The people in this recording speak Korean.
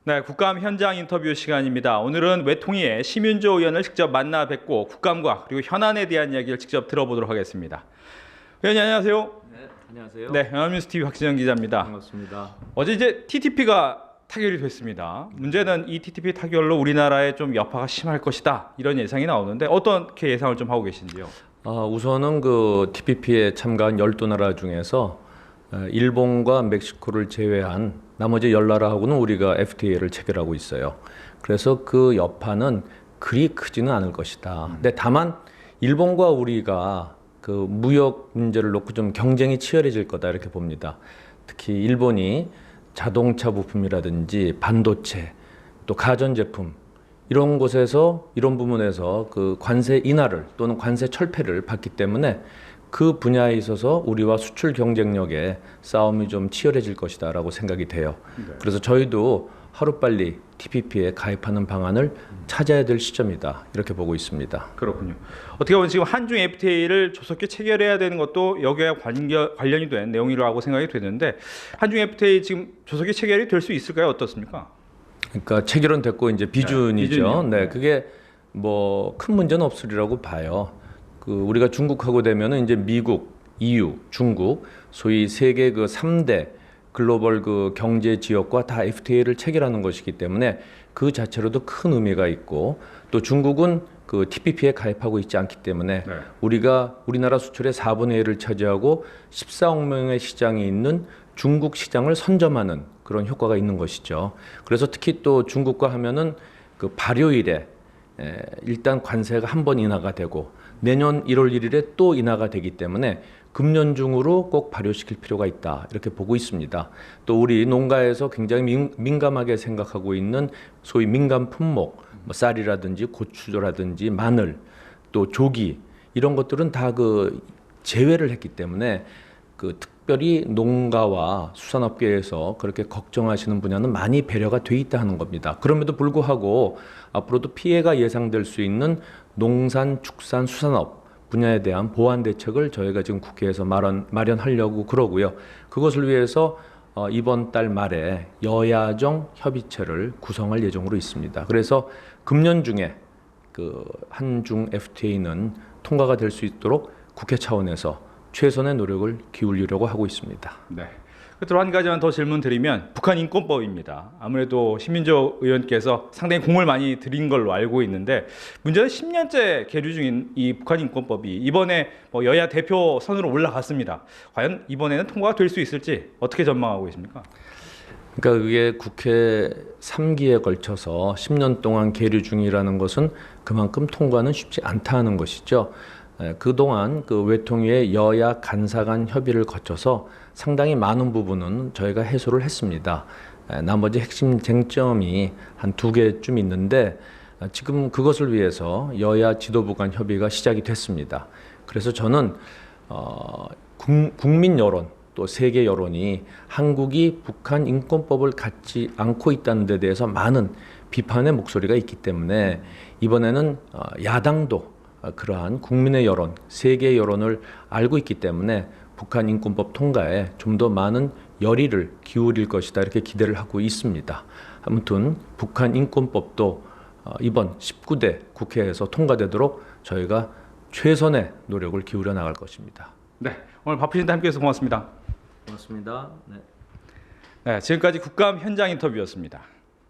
네, 국감 현장 인터뷰 시간입니다. 오늘은 외통위의 심윤조 의원을 직접 만나 뵙고 국감과 그리고 현안에 대한 이야기를 직접 들어보도록 하겠습니다. 의원님 안녕하세요. 네, 안녕하세요. 네, 연합뉴스TV 박진영 기자입니다. 반갑습니다. 어제 이제 TTP가 타결이 됐습니다. 문제는 이 TTP 타결로 우리나라에 좀 여파가 심할 것이다 이런 예상이 나오는데 어떻게 예상을 좀 하고 계신지요? 우선은 그 TPP에 참가한 12나라 중에서 일본과 멕시코를 제외한 나머지 10나라하고는 우리가 FTA를 체결하고 있어요. 그래서 그 여파는 그리 크지는 않을 것이다. 근데 다만 일본과 우리가 그 무역 문제를 놓고 좀 경쟁이 치열해질 거다 이렇게 봅니다. 특히 일본이 자동차 부품이라든지 반도체 또 가전제품 이런 곳에서 이런 부분에서 그 관세 인하를 또는 관세 철폐를 받기 때문에 그 분야에 있어서 우리와 수출 경쟁력의 싸움이 좀 치열해질 것이다라고 생각이 돼요. 네. 그래서 저희도 하루빨리 TPP에 가입하는 방안을 찾아야 될 시점이다 이렇게 보고 있습니다. 그렇군요. 어떻게 보면 지금 한중 FTA를 조속히 체결해야 되는 것도 여기에 관련이 된 내용이라고 생각이 되는데 한중 FTA 지금 조속히 체결이 될 수 있을까요? 어떻습니까? 그러니까 체결은 됐고 이제 비준이죠. 비준이요. 네, 그게 뭐 큰 문제는 없으리라고 봐요. 그 우리가 중국하고 되면은 이제 미국, EU, 중국 소위 세계 그 3대 글로벌 그 경제 지역과 다 FTA를 체결하는 것이기 때문에 그 자체로도 큰 의미가 있고 또 중국은 그 TPP에 가입하고 있지 않기 때문에 네. 우리나라 수출의 4분의 1을 차지하고 14억 명의 시장이 있는 중국 시장을 선점하는 그런 효과가 있는 것이죠. 그래서 특히 또 중국과 하면은 그 발효일에 일단 관세가 한 번 인하가 되고 내년 1월 1일에 또 인하가 되기 때문에 금년 중으로 꼭 발효시킬 필요가 있다 이렇게 보고 있습니다. 또 우리 농가에서 굉장히 민감하게 생각하고 있는 소위 민감 품목, 뭐 쌀이라든지 고추라든지 마늘, 또 조기 이런 것들은 다 그 제외를 했기 때문에 그 특별히 농가와 수산업계에서 그렇게 걱정하시는 분야는 많이 배려가 돼 있다 하는 겁니다. 그럼에도 불구하고 앞으로도 피해가 예상될 수 있는 농산, 축산, 수산업 분야에 대한 보완 대책을 저희가 지금 국회에서 마련하려고 그러고요. 그것을 위해서 이번 달 말에 여야정 협의체를 구성할 예정으로 있습니다. 그래서 금년 중에 그 한중 FTA는 통과가 될 수 있도록 국회 차원에서 최선의 노력을 기울이려고 하고 있습니다. 네. 끝으로 한 가지만 더 질문 드리면 북한 인권법입니다. 아무래도 심민조 의원께서 상당히 공을 많이 들인 걸로 알고 있는데 문제는 10년째 계류 중인 이 북한 인권법이 이번에 뭐 여야 대표 선으로 올라갔습니다. 과연 이번에는 통과가 될 수 있을지 어떻게 전망하고 계십니까? 그러니까 그게 국회 3기에 걸쳐서 10년 동안 계류 중이라는 것은 그만큼 통과는 쉽지 않다는 것이죠. 그동안 그 외통위의 여야 간사 간 협의를 거쳐서 상당히 많은 부분은 저희가 해소를 했습니다. 나머지 핵심 쟁점이 한 2개쯤 있는데 지금 그것을 위해서 여야 지도부 간 협의가 시작이 됐습니다. 그래서 저는 국민 여론 또 세계 여론이 한국이 북한 인권법을 갖지 않고 있다는 데 대해서 많은 비판의 목소리가 있기 때문에 이번에는 야당도 그러한 국민의 여론, 세계의 여론을 알고 있기 때문에 북한 인권법 통과에 좀 더 많은 열의를 기울일 것이다 이렇게 기대를 하고 있습니다. 아무튼 북한 인권법도 이번 19대 국회에서 통과되도록 저희가 최선의 노력을 기울여 나갈 것입니다. 네, 오늘 바쁘신데 함께해서 고맙습니다. 고맙습니다. 네. 네, 지금까지 국감 현장 인터뷰였습니다.